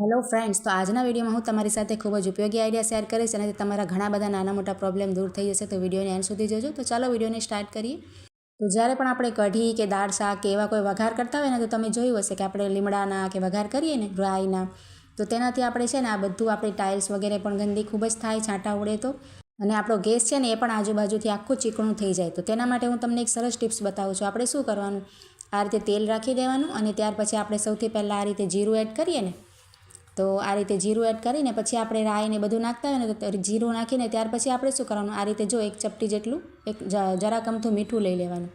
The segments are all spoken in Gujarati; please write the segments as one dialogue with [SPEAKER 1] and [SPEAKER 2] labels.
[SPEAKER 1] હેલો ફ્રેન્ડ્સ, તો આજના વિડીયોમાં હું તમારી સાથે ખૂબ જ ઉપયોગી આઈડિયા શેર કરીશ અને તમારા ઘણા બધા નાના મોટા પ્રોબ્લેમ દૂર થઈ જશે. તો વિડીયોને એન્ડ સુધી જોજો. તો ચાલો વિડીયોને સ્ટાર્ટ કરીએ. તો જ્યારે પણ આપણે કઢી કે દાળ શાક કે એવા કોઈ વઘાર કરતા હોય ને, તો તમે જોયું હશે કે આપણે લીમડાના કે વઘાર કરીએ ને રાઈના, તો તેનાથી આપણે છે ને આ બધું આપણી ટાઇલ્સ વગેરે પણ ગંદી ખૂબ જ થાય, છાંટા ઉડે તો, અને આપણો ગેસ છે ને એ પણ આજુબાજુથી આખું ચીકણું થઈ જાય. તો તેના માટે હું તમને એક સરસ ટિપ્સ બતાવું છું. આપણે શું કરવાનું, આ રીતે તેલ રાખી દેવાનું અને ત્યાર પછી આપણે સૌથી પહેલાં આ રીતે જીરું એડ કરીએ ને, તો આ રીતે જીરું એડ કરીને પછી આપણે રાઈ ને બધું નાખતા હોય ને, તો જીરું નાખીને ત્યાર પછી આપણે શું કરવાનું, આ રીતે જો એક ચપટી જેટલું જરાક અમથું મીઠું લઈ લેવાનું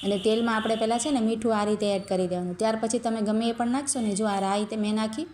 [SPEAKER 1] અને તેલમાં આપણે પહેલાં છે ને મીઠું આ રીતે એડ કરી દેવાનું. ત્યાર પછી તમે ગમે એ પણ નાખશો ને, જો આ રાઈ મેં નાખી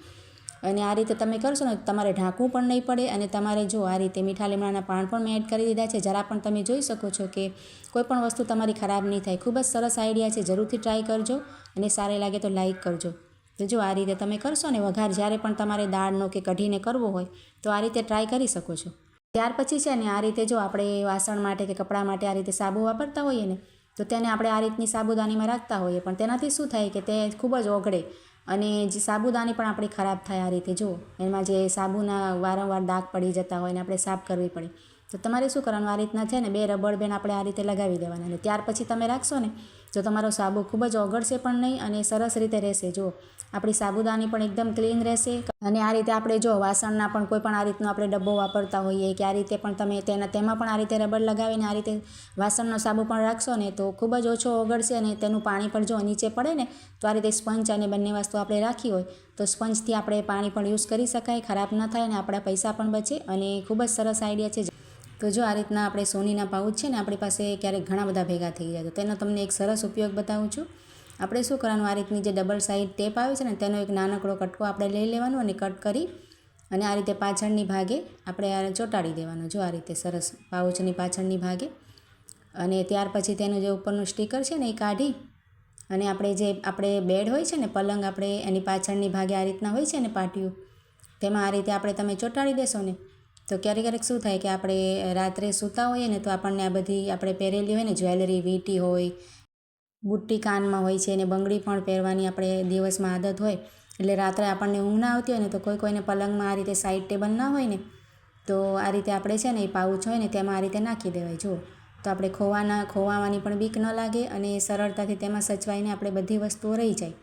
[SPEAKER 1] અને આ રીતે તમે કરશો ને, તમારે ઢાંકવું પણ નહીં પડે. અને તમારે જો આ રીતે મીઠા લીમડાના પાન પણ મેં એડ કરી દીધા છે. જરા પણ તમે જોઈ શકો છો કે કોઈ પણ વસ્તુ તમારી ખરાબ નહીં થાય. ખૂબ જ સરસ આઈડિયા છે, જરૂરથી ટ્રાય કરજો અને સારી લાગે તો લાઈક કરજો. તો જો આ રીતે તમે કરશો ને વઘાર, જ્યારે પણ તમારે દાળનો કે કઢીને કરવો હોય તો આ રીતે ટ્રાય કરી શકો છો. ત્યાર પછી છે ને આ રીતે જો આપણે વાસણ માટે કે કપડાં માટે આ રીતે સાબુ વાપરતા હોઈએ ને, તો તેને આપણે આ રીતની સાબુદાનીમાં રાખતા હોઈએ, પણ તેનાથી શું થાય કે તે ખૂબ જ ઓગળે અને જે સાબુદાની પણ આપણી ખરાબ થાય. આ રીતે જો એમાં જે સાબુના વારંવાર ડાઘ પડી જતા હોય ને આપણે સાફ કરવી પડે, તો તમારે શું કરવાનું, આ રીતના છે ને 2 રબર બેન્ડ આપણે આ રીતે લગાવી દેવાના અને ત્યાર પછી તમે રાખશો ને, તો તમારો સાબુ ખૂબ જ ઓગળશે પણ નહીં અને સરસ રીતે રહેશે. જો આપણી સાબુદાની પણ એકદમ ક્લીન રહેશે. અને આ રીતે આપણે જો વાસણના પણ કોઈ પણ આ રીતનો આપણે ડબ્બો વાપરતા હોઈએ કે આ રીતે પણ તમે તેમાં પણ આ રીતે રબર લગાવીને આ રીતે વાસણનો સાબુ પણ રાખશો ને, તો ખૂબ જ ઓછો ઓગળશે અને તેનું પાણી પણ જો નીચે પડે ને, તો આ રીતે સ્પંજ અને બંને વસ્તુ આપણે રાખી હોય તો સ્પંજથી આપણે પાણી પણ યુઝ કરી શકાય, ખરાબ ન થાય અને આપણા પૈસા પણ બચે અને ખૂબ જ સરસ આઈડિયા છે. તો જો આ રીતના આપણે સોનીના પાઉચ છે ને આપણી પાસે ક્યારેક ઘણા બધા ભેગા થઈ જાય, તો તેનો તમને એક સરસ ઉપયોગ બતાવું છું. આપણે શું કરવાનું, આ રીતની જે ડબલ સાઇડ ટેપ આવે છે ને, તેનો એક નાનકડો કટકો આપણે લઈ લેવાનો અને કટ કરી અને આ રીતે પાછળની ભાગે આપણે આ ચોંટાડી દેવાનો. જો આ રીતે સરસ પાઉચની પાછળની ભાગે, અને ત્યાર પછી તેનું જે ઉપરનું સ્ટીકર છે ને એ કાઢી અને આપણે બેડ હોય છે ને પલંગ, આપણે એની પાછળની ભાગે આ રીતના હોય છે ને પાટિયું, તેમાં આ રીતે આપણે તમે ચોંટાડી દેશો ને, તો ક્યારેક શું થાય કે આપણે રાત્રે સૂતા હોઈએ ને, તો આપણને આ બધી આપણે પહેરેલી હોય ને જ્વેલરી, વીંટી હોય, બુટ્ટી કાનમાં હોય છે અને બંગડી પણ પહેરવાની આપણે દિવસમાં આદત હોય, એટલે રાત્રે આપણને ઊંઘ ના આવતી હોય ને, તો કોઈને પલંગમાં આ રીતે સાઈડ ટેબલ ના હોય ને, તો આ રીતે આપણે છે ને એ પાઉચ હોય ને તેમાં આ રીતે નાખી દેવાય. જુઓ તો આપણે ખોવાવાની પણ બીક ન લાગે અને સરળતાથી તેમાં સચવાઈને આપણે બધી વસ્તુઓ રહી જાય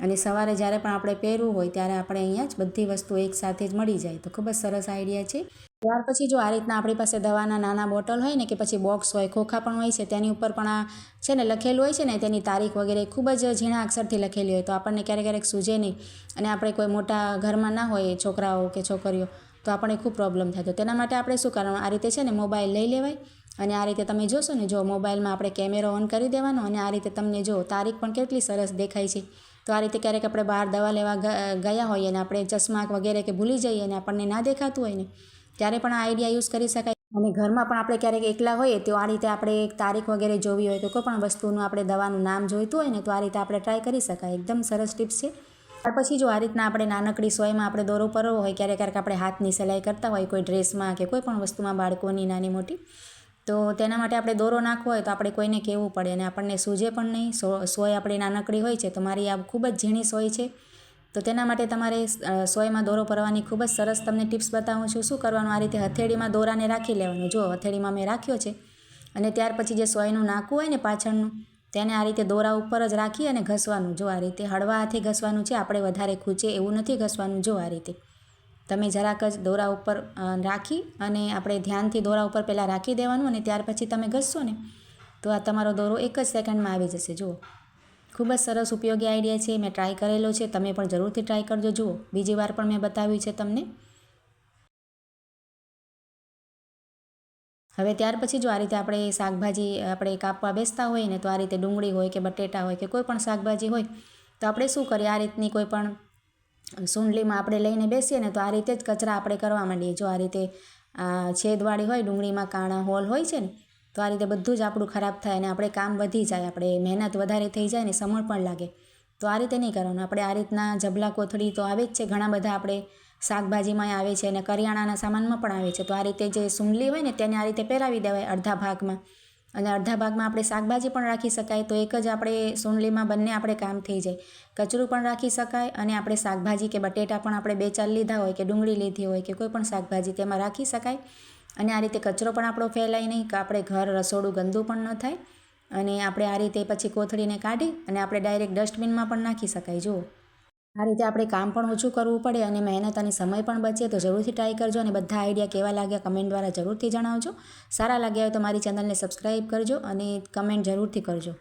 [SPEAKER 1] અને સવારે જ્યારે પણ આપણે પહેરવું હોય ત્યારે આપણે અહીંયા જ બધી વસ્તુઓ એકસાથે જ મળી જાય. તો ખૂબ જ સરસ આઈડિયા છે. ત્યાર પછી જો આ રીતના આપણી પાસે દવાના નાના બોટલ હોય ને, કે પછી બોક્સ હોય, ખોખા પણ હોય છે, તેની ઉપર પણ આ છે ને લખેલું હોય છે ને, તેની તારીખ વગેરે ખૂબ જ ઝીણા અક્ષરથી લખેલી હોય, તો આપણને ક્યારેક સૂઝે નહીં અને આપણે કોઈ મોટા ઘરમાં ના હોય છોકરાઓ કે છોકરીઓ, તો આપણને ખૂબ પ્રોબ્લેમ થાય. તો તેના માટે આપણે શું કરવાનું, આ રીતે છે ને મોબાઈલ લઈ લેવાય અને આ રીતે તમે જોશો ને, જો મોબાઈલમાં આપણે કેમેરો ઓન કરી દેવાનો અને આ રીતે તમને જો તારીખ પણ કેટલી સરસ દેખાય છે. તો આ રીતે ક્યારેક આપણે બહાર દવા લેવા ગયા હોઈએ અને આપણે ચશ્મા વગેરે કે ભૂલી જઈએ અને આપણને ના દેખાતું હોય ને, ત્યારે પણ આ આઈડિયા યુઝ કરી શકાય. અને ઘરમાં પણ આપણે ક્યારેક એકલા હોઈએ તો આ રીતે આપણે તારીખ વગેરે જોવી હોય, તો કોઈ પણ વસ્તુનું આપણે દવાનું નામ જોઈતું હોય ને, તો આ રીતે આપણે ટ્રાય કરી શકાય. એકદમ સરસ ટિપ્સ છે. ત્યાર પછી જો આ રીતના આપણે નાનકડી સોયમાં આપણે દોરો પરવો હોય, ક્યારેક આપણે હાથની સિલાઈ કરતા હોય કોઈ ડ્રેસમાં કે કોઈ પણ વસ્તુમાં, બાળકોની નાની મોટી, તો તેના માટે આપણે દોરો નાખવો હોય તો આપણે કોઈને કહેવું પડે અને આપણને સૂઝે પણ નહીં. સોય આપણી નાનકડી હોય છે, તો મારી આ ખૂબ જ ઝીણી સોય છે, તો તેના માટે તમારે સોયમાં દોરો ભરવાની ખૂબ જ સરસ તમને ટિપ્સ બતાવું છું. શું કરવાનું, આ રીતે હથેળીમાં દોરાને રાખી લેવાનું. જો હથેળીમાં મેં રાખ્યો છે અને ત્યાર પછી જે સોયનું નાકું હોય ને પાછળનું, તેને આ રીતે દોરા ઉપર જ રાખી અને ઘસવાનું. જો આ રીતે હળવા હાથે ઘસવાનું છે, આપણે વધારે ખૂંચે એવું નથી ઘસવાનું. જો આ રીતે તમે જરાક જ દોરા ઉપર રાખી અને આપણે ધ્યાનથી દોરા ઉપર પહેલાં રાખી દેવાનું અને ત્યાર પછી તમે ઘસશો ને, તો આ તમારો દોરો એક જ સેકન્ડમાં આવી જશે. જુઓ ખૂબ જ સરસ ઉપયોગી આઈડિયા છે, મેં ટ્રાય કરેલો છે, તમે પણ જરૂરથી ટ્રાય કરજો. જુઓ બીજી વાર પણ મેં બતાવ્યું છે તમને. હવે ત્યાર પછી જો આ રીતે આપણે શાકભાજી આપણે કાપવા બેસતા હોઈએ ને, તો આ રીતે ડુંગળી હોય કે બટેટા હોય કે કોઈ પણ શાકભાજી હોય, તો આપણે શું કરીએ, આ રીતની કોઈ પણ સૂંડલીમાં આપણે લઈને બેસીએ ને, તો આ રીતે જ કચરા આપણે કરવા માંડીએ. જો આ રીતે છેદવાળી હોય, ડુંગળીમાં કાણા હોલ હોય છે ને, તો આ રીતે બધું જ આપણું ખરાબ થાય અને આપણે કામ વધી જાય, આપણે મહેનત વધારે થઈ જાય ને સમય પણ લાગે. તો આ રીતે નહીં કરવાનું. આપણે આ રીતના જબલા કોથળી તો આવે જ છે, ઘણા બધા આપણે શાકભાજીમાં આવે છે અને કરિયાણાના સામાનમાં પણ આવે છે. તો આ રીતે જે સૂંડલી હોય ને તેને આ રીતે પહેરાવી દેવાય અડધા ભાગમાં અને અડધા ભાગમાં આપણે શાકભાજી પણ રાખી શકાય, તો એક જ આપણે સોંડલીમાં બંને આપણે કામ થઈ જાય. કચરું પણ રાખી શકાય અને આપણે શાકભાજી કે બટેટા પણ આપણે 2-4 લીધા હોય કે ડુંગળી લીધી હોય કે કોઈ પણ શાકભાજી તેમાં રાખી શકાય. અને આ રીતે કચરો પણ આપણો ફેલાય નહીં, કે આપણે ઘર રસોડું ગંદુ પણ ન થાય. અને આપણે આ રીતે પછી કોથળીને કાઢી અને આપણે ડાયરેક્ટ ડસ્ટબિનમાં પણ નાખી શકાય. જુઓ, આ રીતે આપણે કામ પણ ઓછું કરવું પડે અને મહેનત અને સમય પણ બચે. તો જરૂરથી ટ્રાય કરજો અને બધા આઈડિયા કેવા લાગ્યા કમેન્ટ દ્વારા જરૂરથી જણાવજો. સારા લાગ્યા હોય તો મારી ચેનલને સબસ્ક્રાઈબ કરજો અને કમેન્ટ જરૂરથી કરજો.